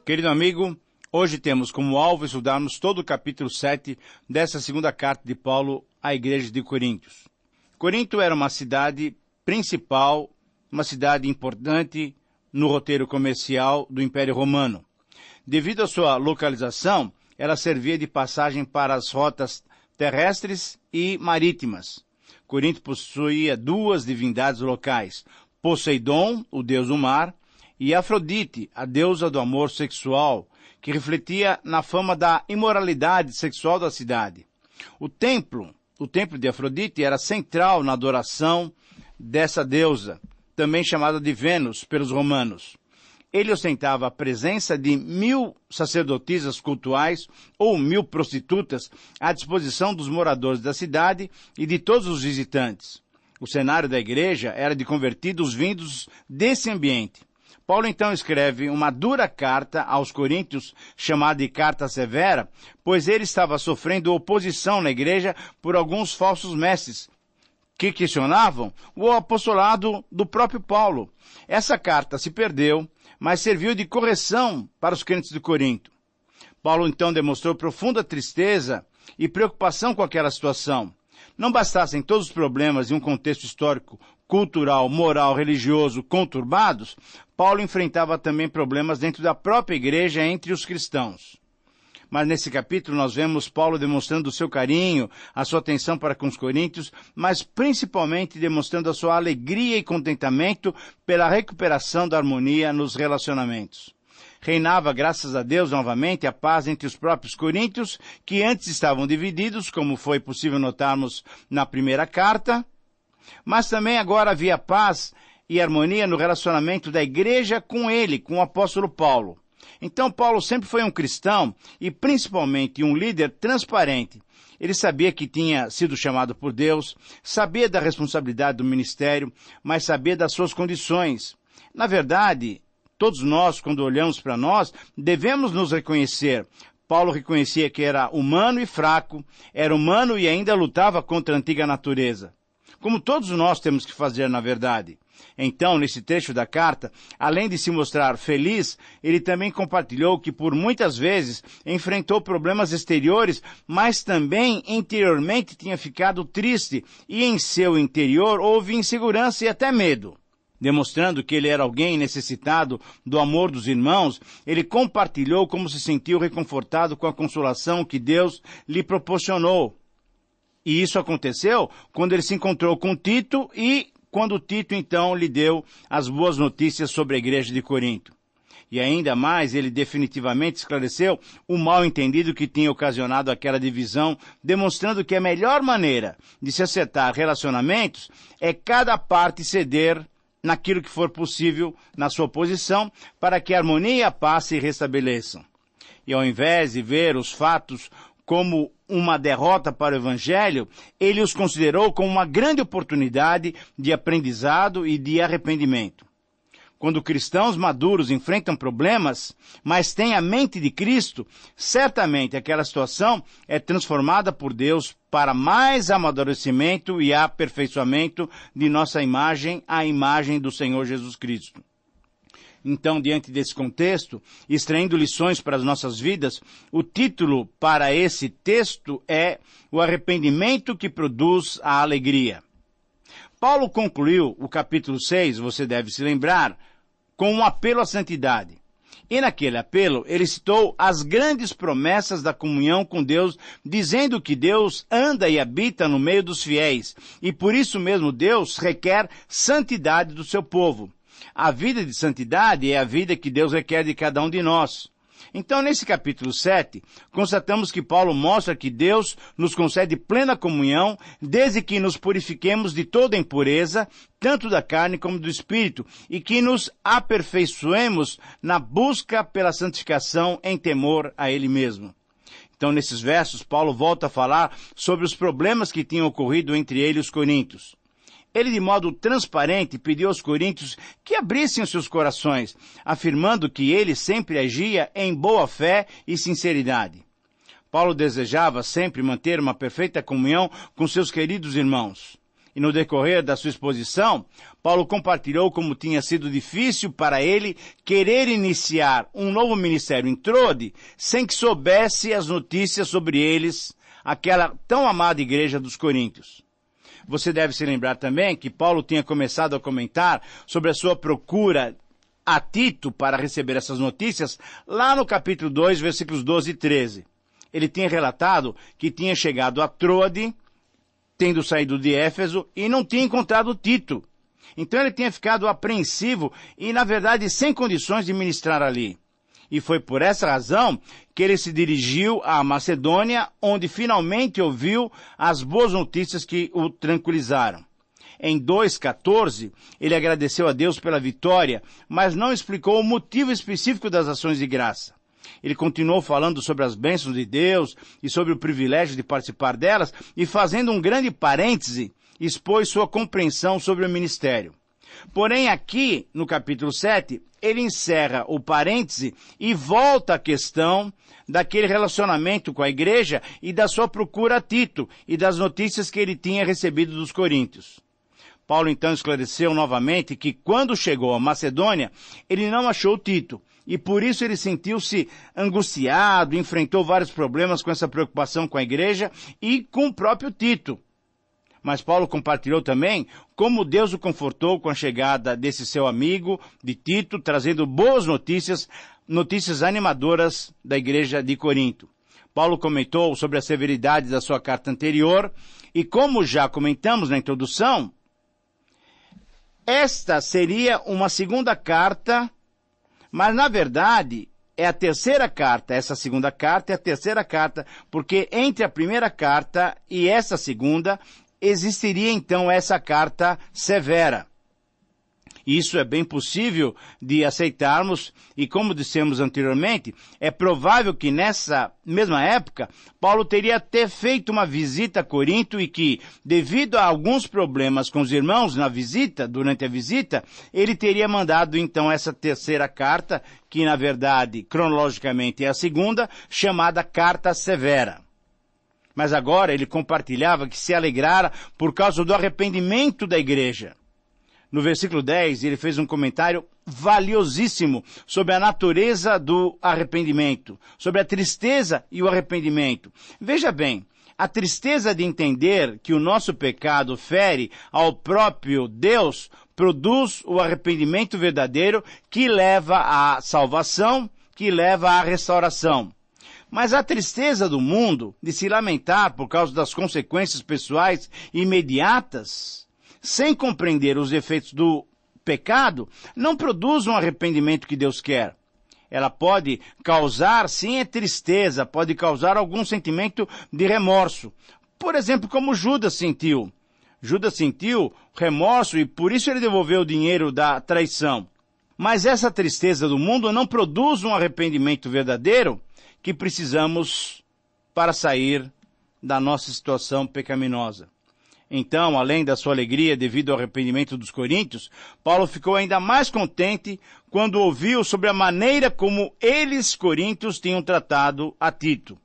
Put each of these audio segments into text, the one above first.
Querido amigo, hoje temos como alvo estudarmos todo o capítulo 7 dessa segunda carta de Paulo à igreja de Coríntios. Corinto era uma cidade principal, uma cidade importante no roteiro comercial do Império Romano. Devido à sua localização, ela servia de passagem para as rotas terrestres e marítimas. Corinto possuía duas divindades locais, Poseidon, o deus do mar, e Afrodite, a deusa do amor sexual, que refletia na fama da imoralidade sexual da cidade. O templo de Afrodite era central na adoração dessa deusa, também chamada de Vênus pelos romanos. Ele ostentava a presença de 1000 sacerdotisas cultuais ou 1000 prostitutas à disposição dos moradores da cidade e de todos os visitantes. O cenário da igreja era de convertidos vindos desse ambiente. Paulo então escreve uma dura carta aos coríntios, chamada de Carta Severa, pois ele estava sofrendo oposição na igreja por alguns falsos mestres, que questionavam o apostolado do próprio Paulo. Essa carta se perdeu, mas serviu de correção para os crentes de Corinto. Paulo então demonstrou profunda tristeza e preocupação com aquela situação. Não bastassem todos os problemas de um contexto histórico, cultural, moral, religioso conturbados, Paulo enfrentava também problemas dentro da própria igreja entre os cristãos. Mas nesse capítulo nós vemos Paulo demonstrando o seu carinho, a sua atenção para com os coríntios, mas principalmente demonstrando a sua alegria e contentamento pela recuperação da harmonia nos relacionamentos. Reinava, graças a Deus, novamente, a paz entre os próprios coríntios, que antes estavam divididos, como foi possível notarmos na primeira carta, mas também agora havia paz e harmonia no relacionamento da igreja com ele, com o apóstolo Paulo. Então Paulo sempre foi um cristão e principalmente um líder transparente. Ele sabia que tinha sido chamado por Deus, sabia da responsabilidade do ministério, mas sabia das suas condições. Na verdade, todos nós, quando olhamos para nós, devemos nos reconhecer. Paulo reconhecia que era humano e fraco, era humano e ainda lutava contra a antiga natureza. Como todos nós temos que fazer, na verdade. Então, nesse trecho da carta, além de se mostrar feliz, ele também compartilhou que por muitas vezes enfrentou problemas exteriores, mas também interiormente tinha ficado triste e em seu interior houve insegurança e até medo. Demonstrando que ele era alguém necessitado do amor dos irmãos, ele compartilhou como se sentiu reconfortado com a consolação que Deus lhe proporcionou. E isso aconteceu quando ele se encontrou com Tito e quando Tito então lhe deu as boas notícias sobre a igreja de Corinto. E ainda mais, ele definitivamente esclareceu o mal-entendido que tinha ocasionado aquela divisão, demonstrando que a melhor maneira de se acertar relacionamentos é cada parte ceder naquilo que for possível na sua posição para que a harmonia e a paz se restabeleçam. E ao invés de ver os fatos como uma derrota para o Evangelho, ele os considerou como uma grande oportunidade de aprendizado e de arrependimento. Quando cristãos maduros enfrentam problemas, mas têm a mente de Cristo, certamente aquela situação é transformada por Deus para mais amadurecimento e aperfeiçoamento de nossa imagem à imagem do Senhor Jesus Cristo. Então, diante desse contexto, extraindo lições para as nossas vidas, o título para esse texto é O Arrependimento que Produz a Alegria. Paulo concluiu o capítulo 6, você deve se lembrar, com um apelo à santidade. E naquele apelo, ele citou as grandes promessas da comunhão com Deus, dizendo que Deus anda e habita no meio dos fiéis, e por isso mesmo Deus requer santidade do seu povo. A vida de santidade é a vida que Deus requer de cada um de nós. Então, nesse capítulo 7, constatamos que Paulo mostra que Deus nos concede plena comunhão, desde que nos purifiquemos de toda impureza, tanto da carne como do espírito, e que nos aperfeiçoemos na busca pela santificação em temor a Ele mesmo. Então, nesses versos, Paulo volta a falar sobre os problemas que tinham ocorrido entre ele e os coríntios. Ele, de modo transparente, pediu aos coríntios que abrissem os seus corações, afirmando que ele sempre agia em boa fé e sinceridade. Paulo desejava sempre manter uma perfeita comunhão com seus queridos irmãos. E no decorrer da sua exposição, Paulo compartilhou como tinha sido difícil para ele querer iniciar um novo ministério em Trode sem que soubesse as notícias sobre eles, aquela tão amada igreja dos Coríntios. Você deve se lembrar também que Paulo tinha começado a comentar sobre a sua procura a Tito para receber essas notícias lá no capítulo 2, versículos 12 e 13. Ele tinha relatado que tinha chegado a Trode, tendo saído de Éfeso, e não tinha encontrado Tito. Então ele tinha ficado apreensivo e, na verdade, sem condições de ministrar ali. E foi por essa razão que ele se dirigiu à Macedônia, onde finalmente ouviu as boas notícias que o tranquilizaram. Em 2,14, ele agradeceu a Deus pela vitória, mas não explicou o motivo específico das ações de graça. Ele continuou falando sobre as bênçãos de Deus e sobre o privilégio de participar delas, e fazendo um grande parêntese, expôs sua compreensão sobre o ministério. Porém, aqui, no capítulo 7, ele encerra o parêntese e volta à questão daquele relacionamento com a igreja e da sua procura a Tito e das notícias que ele tinha recebido dos coríntios. Paulo então esclareceu novamente que quando chegou à Macedônia, ele não achou Tito, e por isso ele sentiu-se angustiado, enfrentou vários problemas com essa preocupação com a igreja e com o próprio Tito. Mas Paulo compartilhou também como Deus o confortou com a chegada desse seu amigo, de Tito, trazendo boas notícias, notícias animadoras da igreja de Corinto. Paulo comentou sobre a severidade da sua carta anterior, e como já comentamos na introdução, esta seria uma segunda carta, mas na verdade é a terceira carta. Essa segunda carta é a terceira carta, porque entre a primeira carta e essa segunda existiria então essa carta severa. Isso é bem possível de aceitarmos, e como dissemos anteriormente, é provável que nessa mesma época, Paulo teria até feito uma visita a Corinto e que, devido a alguns problemas com os irmãos na visita, durante a visita, ele teria mandado então essa terceira carta, que na verdade, cronologicamente é a segunda, chamada Carta Severa. Mas agora ele compartilhava que se alegrara por causa do arrependimento da igreja. No versículo 10, ele fez um comentário valiosíssimo sobre a natureza do arrependimento, sobre a tristeza e o arrependimento. Veja bem, a tristeza de entender que o nosso pecado fere ao próprio Deus produz o arrependimento verdadeiro que leva à salvação, que leva à restauração. Mas a tristeza do mundo de se lamentar por causa das consequências pessoais imediatas, sem compreender os efeitos do pecado, não produz um arrependimento que Deus quer. Ela pode causar, sim, tristeza, pode causar algum sentimento de remorso. Por exemplo, como Judas sentiu. Judas sentiu remorso e por isso ele devolveu o dinheiro da traição. Mas essa tristeza do mundo não produz um arrependimento verdadeiro que precisamos para sair da nossa situação pecaminosa. Então, além da sua alegria devido ao arrependimento dos coríntios, Paulo ficou ainda mais contente quando ouviu sobre a maneira como eles, coríntios, tinham tratado a Tito.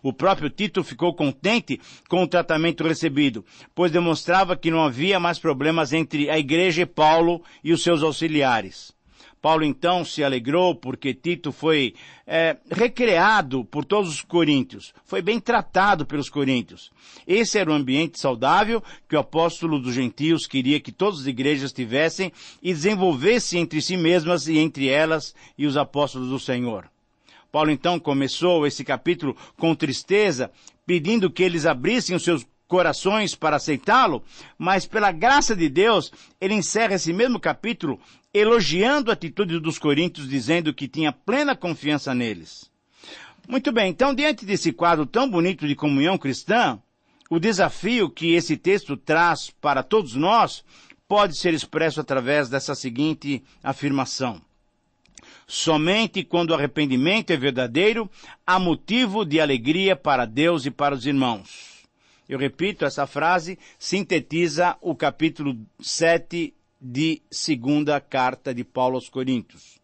O próprio Tito ficou contente com o tratamento recebido, pois demonstrava que não havia mais problemas entre a igreja e Paulo e os seus auxiliares. Paulo então se alegrou porque Tito foi recreado por todos os coríntios, foi bem tratado pelos coríntios. Esse era o ambiente saudável que o apóstolo dos gentios queria que todas as igrejas tivessem e desenvolvessem entre si mesmas e entre elas e os apóstolos do Senhor. Paulo então começou esse capítulo com tristeza, pedindo que eles abrissem os seus corações para aceitá-lo, mas pela graça de Deus, ele encerra esse mesmo capítulo elogiando a atitude dos coríntios, dizendo que tinha plena confiança neles. Muito bem, então diante desse quadro tão bonito de comunhão cristã, o desafio que esse texto traz para todos nós pode ser expresso através dessa seguinte afirmação. Somente quando o arrependimento é verdadeiro, há motivo de alegria para Deus e para os irmãos. Eu repito, essa frase sintetiza o capítulo 7 de segunda carta de Paulo aos Coríntios.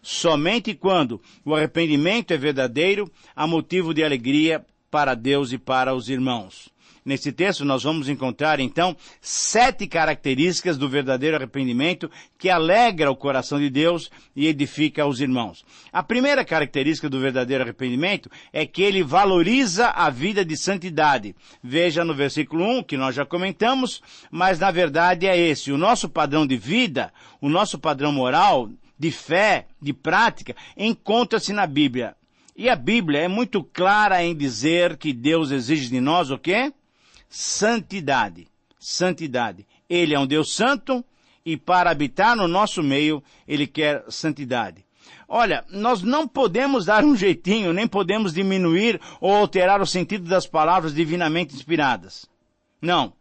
Somente quando o arrependimento é verdadeiro, há motivo de alegria para Deus e para os irmãos. Nesse texto nós vamos encontrar, então, 7 características do verdadeiro arrependimento que alegra o coração de Deus e edifica os irmãos. A primeira característica do verdadeiro arrependimento é que ele valoriza a vida de santidade. Veja no versículo 1, que nós já comentamos, mas na verdade é esse. O nosso padrão de vida, o nosso padrão moral, de fé, de prática, encontra-se na Bíblia. E a Bíblia é muito clara em dizer que Deus exige de nós o quê? Santidade. Santidade. Ele é um Deus santo e para habitar no nosso meio, Ele quer santidade. Olha, nós não podemos dar um jeitinho, nem podemos diminuir ou alterar o sentido das palavras divinamente inspiradas. Não.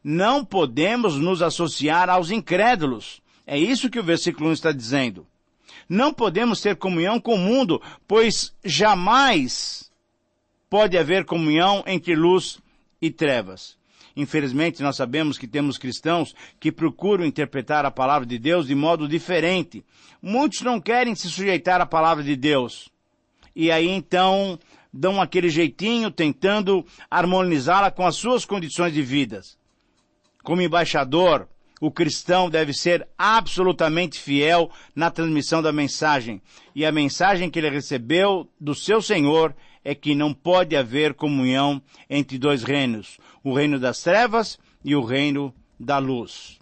Não podemos nos associar aos incrédulos. É isso que o versículo 1 está dizendo. Não podemos ter comunhão com o mundo, pois jamais pode haver comunhão entre luz e trevas. Infelizmente, nós sabemos que temos cristãos que procuram interpretar a palavra de Deus de modo diferente. Muitos não querem se sujeitar à palavra de Deus. E aí, então, dão aquele jeitinho, tentando harmonizá-la com as suas condições de vida. Como embaixador, o cristão deve ser absolutamente fiel na transmissão da mensagem. E a mensagem que ele recebeu do seu Senhor é que não pode haver comunhão entre dois reinos, o reino das trevas e o reino da luz.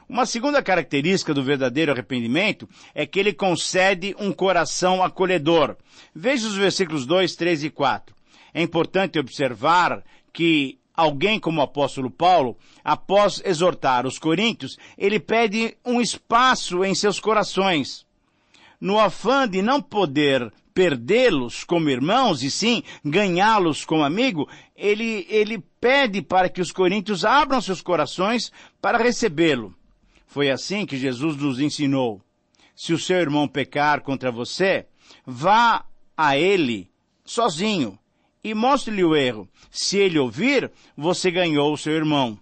Uma segunda característica do verdadeiro arrependimento é que ele concede um coração acolhedor. Veja os versículos 2, 3 e 4. É importante observar que alguém como o apóstolo Paulo, após exortar os coríntios, ele pede um espaço em seus corações. No afã de não poder perdê-los como irmãos e sim ganhá-los como amigo, ele pede para que os coríntios abram seus corações para recebê-lo. Foi assim que Jesus nos ensinou. Se o seu irmão pecar contra você, vá a ele sozinho e mostre-lhe o erro. Se ele ouvir, você ganhou o seu irmão.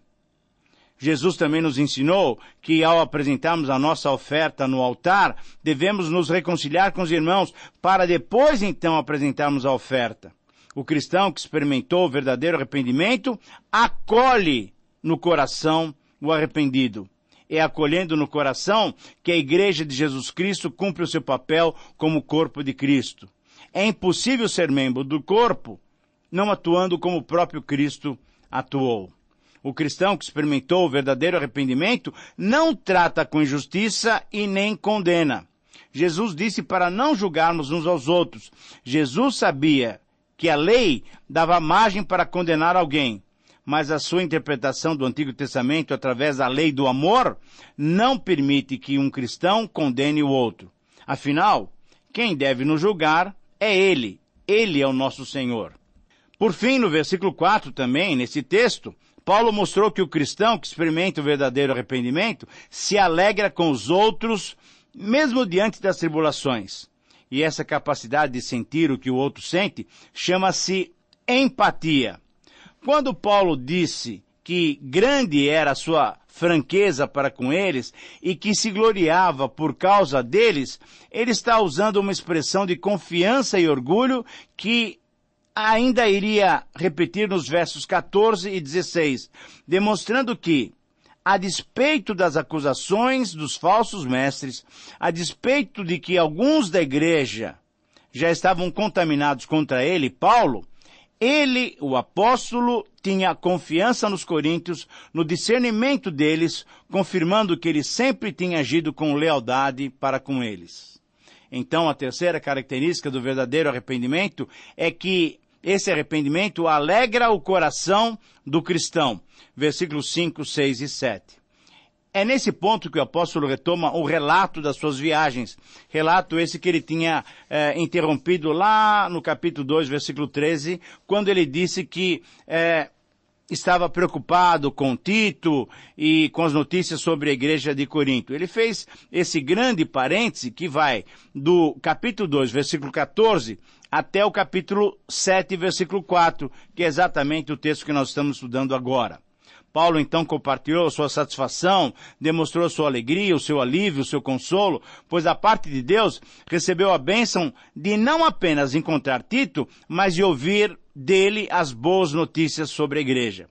Jesus também nos ensinou que ao apresentarmos a nossa oferta no altar, devemos nos reconciliar com os irmãos para depois então apresentarmos a oferta. O cristão que experimentou o verdadeiro arrependimento acolhe no coração o arrependido. É acolhendo no coração que a Igreja de Jesus Cristo cumpre o seu papel como corpo de Cristo. É impossível ser membro do corpo não atuando como o próprio Cristo atuou. O cristão que experimentou o verdadeiro arrependimento não trata com injustiça e nem condena. Jesus disse para não julgarmos uns aos outros. Jesus sabia que a lei dava margem para condenar alguém, mas a sua interpretação do Antigo Testamento através da lei do amor não permite que um cristão condene o outro. Afinal, quem deve nos julgar é Ele. Ele é o nosso Senhor. Por fim, no versículo 4 também, nesse texto, Paulo mostrou que o cristão que experimenta o verdadeiro arrependimento se alegra com os outros, mesmo diante das tribulações. E essa capacidade de sentir o que o outro sente chama-se empatia. Quando Paulo disse que grande era a sua franqueza para com eles e que se gloriava por causa deles, ele está usando uma expressão de confiança e orgulho que ainda iria repetir nos versos 14 e 16, demonstrando que, a despeito das acusações dos falsos mestres, a despeito de que alguns da igreja já estavam contaminados contra ele, Paulo, ele, o apóstolo, tinha confiança nos coríntios, no discernimento deles, confirmando que ele sempre tinha agido com lealdade para com eles. Então, a terceira característica do verdadeiro arrependimento é que esse arrependimento alegra o coração do cristão. Versículos 5, 6 e 7. É nesse ponto que o apóstolo retoma o relato das suas viagens. Relato esse que ele tinha interrompido lá no capítulo 2, versículo 13, quando ele disse que estava preocupado com Tito e com as notícias sobre a igreja de Corinto. Ele fez esse grande parêntese que vai do capítulo 2, versículo 14, até o capítulo 7, versículo 4, que é exatamente o texto que nós estamos estudando agora. Paulo então compartilhou sua satisfação, demonstrou sua alegria, o seu alívio, o seu consolo, pois da parte de Deus recebeu a bênção de não apenas encontrar Tito, mas de ouvir dele as boas notícias sobre a igreja.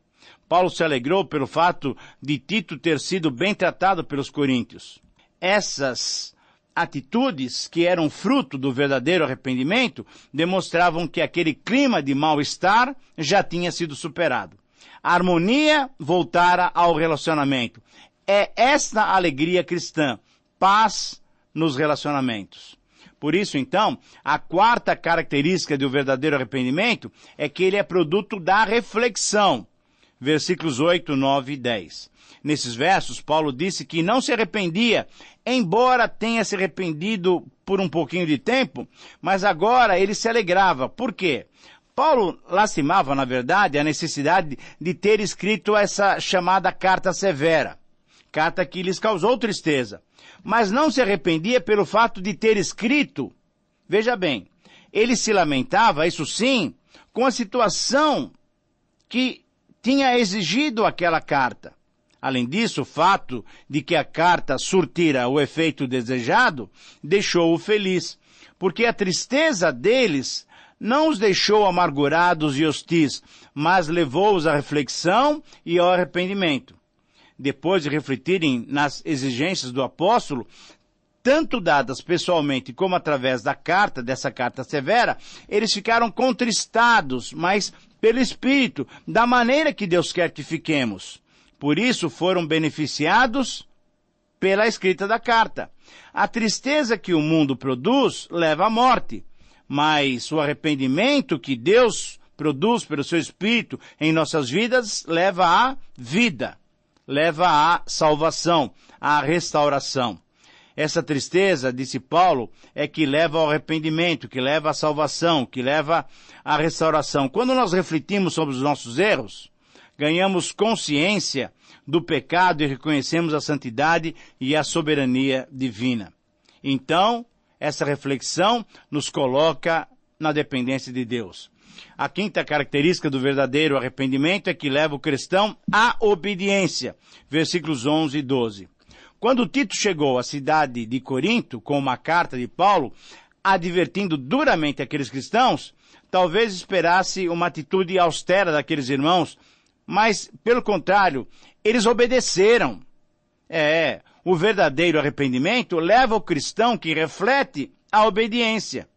Paulo se alegrou pelo fato de Tito ter sido bem tratado pelos coríntios. Essas atitudes, que eram fruto do verdadeiro arrependimento, demonstravam que aquele clima de mal-estar já tinha sido superado. A harmonia voltara ao relacionamento. É esta a alegria cristã, paz nos relacionamentos. Por isso, então, a quarta característica do verdadeiro arrependimento é que ele é produto da reflexão. Versículos 8, 9 e 10. Nesses versos, Paulo disse que não se arrependia, embora tenha se arrependido por um pouquinho de tempo, mas agora ele se alegrava. Por quê? Paulo lastimava, na verdade, a necessidade de ter escrito essa chamada carta severa, carta que lhes causou tristeza, mas não se arrependia pelo fato de ter escrito. Veja bem, ele se lamentava, isso sim, com a situação que tinha exigido aquela carta. Além disso, o fato de que a carta surtira o efeito desejado deixou-o feliz, porque a tristeza deles não os deixou amargurados e hostis, mas levou-os à reflexão e ao arrependimento. Depois de refletirem nas exigências do apóstolo, tanto dadas pessoalmente como através dessa carta severa, eles ficaram contristados, mas pelo Espírito, da maneira que Deus quer que fiquemos. Por isso foram beneficiados pela escrita da carta. A tristeza que o mundo produz leva à morte, mas o arrependimento que Deus produz pelo seu Espírito em nossas vidas leva à vida, leva à salvação, à restauração. Essa tristeza, disse Paulo, é que leva ao arrependimento, que leva à salvação, que leva à restauração. Quando nós refletimos sobre os nossos erros, ganhamos consciência do pecado e reconhecemos a santidade e a soberania divina. Então, essa reflexão nos coloca na dependência de Deus. A quinta característica do verdadeiro arrependimento é que leva o cristão à obediência. Versículos 11 e 12. Quando Tito chegou à cidade de Corinto com uma carta de Paulo, advertindo duramente aqueles cristãos, talvez esperasse uma atitude austera daqueles irmãos, mas, pelo contrário, eles obedeceram. O verdadeiro arrependimento leva o cristão que reflete a obediência.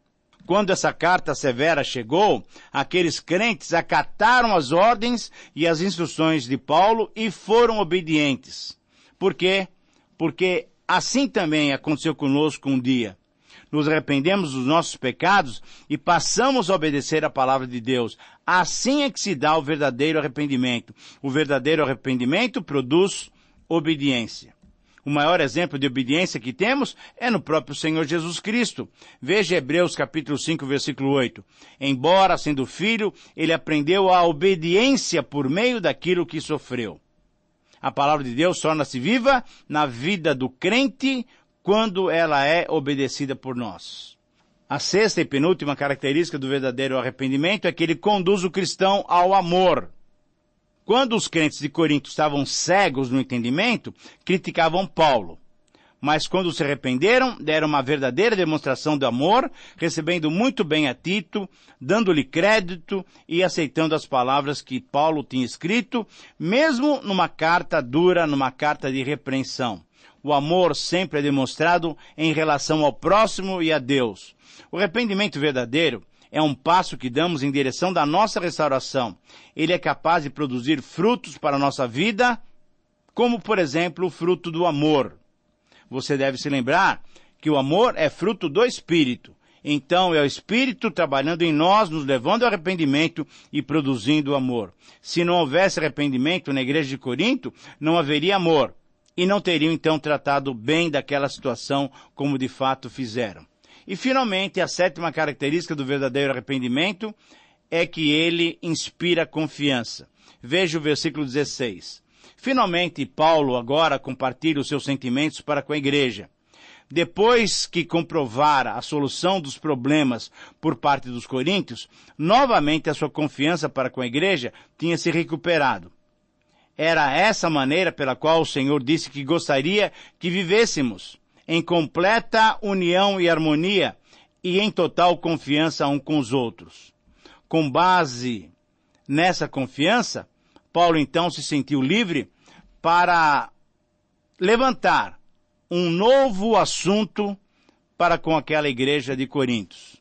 Quando essa carta severa chegou, aqueles crentes acataram as ordens e as instruções de Paulo e foram obedientes. Por quê? Porque assim também aconteceu conosco um dia. Nos arrependemos dos nossos pecados e passamos a obedecer a palavra de Deus. Assim é que se dá o verdadeiro arrependimento. O verdadeiro arrependimento produz obediência. O maior exemplo de obediência que temos é no próprio Senhor Jesus Cristo. Veja Hebreus capítulo 5, versículo 8. Embora sendo filho, ele aprendeu a obediência por meio daquilo que sofreu. A palavra de Deus torna-se viva na vida do crente quando ela é obedecida por nós. A sexta e penúltima característica do verdadeiro arrependimento é que ele conduz o cristão ao amor. Quando os crentes de Corinto estavam cegos no entendimento, criticavam Paulo. Mas quando se arrependeram, deram uma verdadeira demonstração de amor, recebendo muito bem a Tito, dando-lhe crédito e aceitando as palavras que Paulo tinha escrito, mesmo numa carta dura, numa carta de repreensão. O amor sempre é demonstrado em relação ao próximo e a Deus. O arrependimento verdadeiro é um passo que damos em direção da nossa restauração. Ele é capaz de produzir frutos para a nossa vida, como, por exemplo, o fruto do amor. Você deve se lembrar que o amor é fruto do Espírito. Então, é o Espírito trabalhando em nós, nos levando ao arrependimento e produzindo amor. Se não houvesse arrependimento na igreja de Corinto, não haveria amor. E não teriam, então, tratado bem daquela situação como de fato fizeram. E, finalmente, a sétima característica do verdadeiro arrependimento é que ele inspira confiança. Veja o versículo 16. Finalmente, Paulo agora compartilha os seus sentimentos para com a igreja. Depois que comprovara a solução dos problemas por parte dos coríntios, novamente a sua confiança para com a igreja tinha se recuperado. Era essa maneira pela qual o Senhor disse que gostaria que vivêssemos, em completa união e harmonia e em total confiança um com os outros. Com base nessa confiança, Paulo então se sentiu livre para levantar um novo assunto para com aquela igreja de Corintos.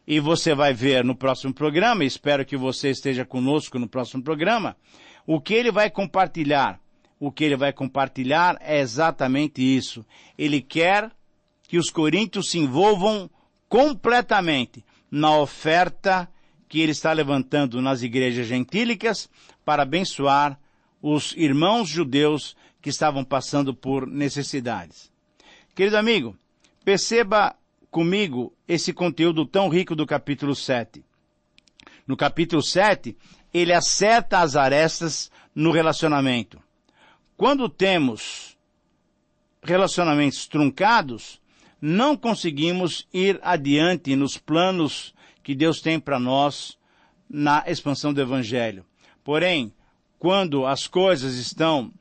E você vai ver no próximo programa, espero que você esteja conosco no próximo programa, o que ele vai compartilhar. O que ele vai compartilhar é exatamente isso. Ele quer que os coríntios se envolvam completamente na oferta que ele está levantando nas igrejas gentílicas para abençoar os irmãos judeus que estavam passando por necessidades. Querido amigo, perceba comigo esse conteúdo tão rico do capítulo 7. No capítulo 7, ele acerta as arestas no relacionamento. Quando temos relacionamentos truncados, não conseguimos ir adiante nos planos que Deus tem para nós na expansão do Evangelho. Porém, quando as coisas estão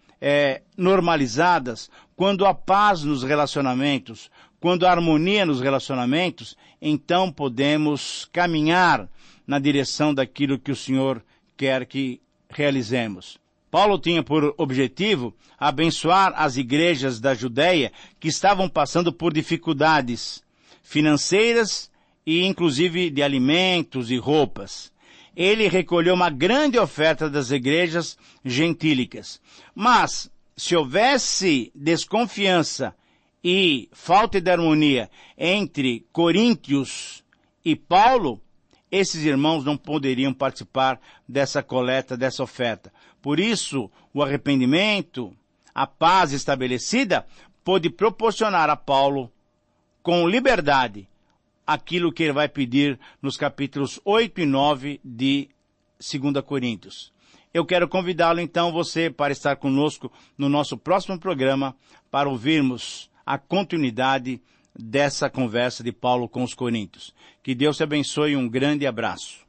normalizadas, quando há paz nos relacionamentos, quando há harmonia nos relacionamentos, então podemos caminhar na direção daquilo que o Senhor quer que realizemos. Paulo tinha por objetivo abençoar as igrejas da Judeia que estavam passando por dificuldades financeiras e inclusive de alimentos e roupas. Ele recolheu uma grande oferta das igrejas gentílicas. Mas, se houvesse desconfiança e falta de harmonia entre Coríntios e Paulo, esses irmãos não poderiam participar dessa coleta, dessa oferta. Por isso, o arrependimento, a paz estabelecida, pôde proporcionar a Paulo, com liberdade, aquilo que ele vai pedir nos capítulos 8 e 9 de 2 Coríntios. Eu quero convidá-lo, então, você, para estar conosco no nosso próximo programa, para ouvirmos a continuidade dessa conversa de Paulo com os Coríntios. Que Deus te abençoe e um grande abraço.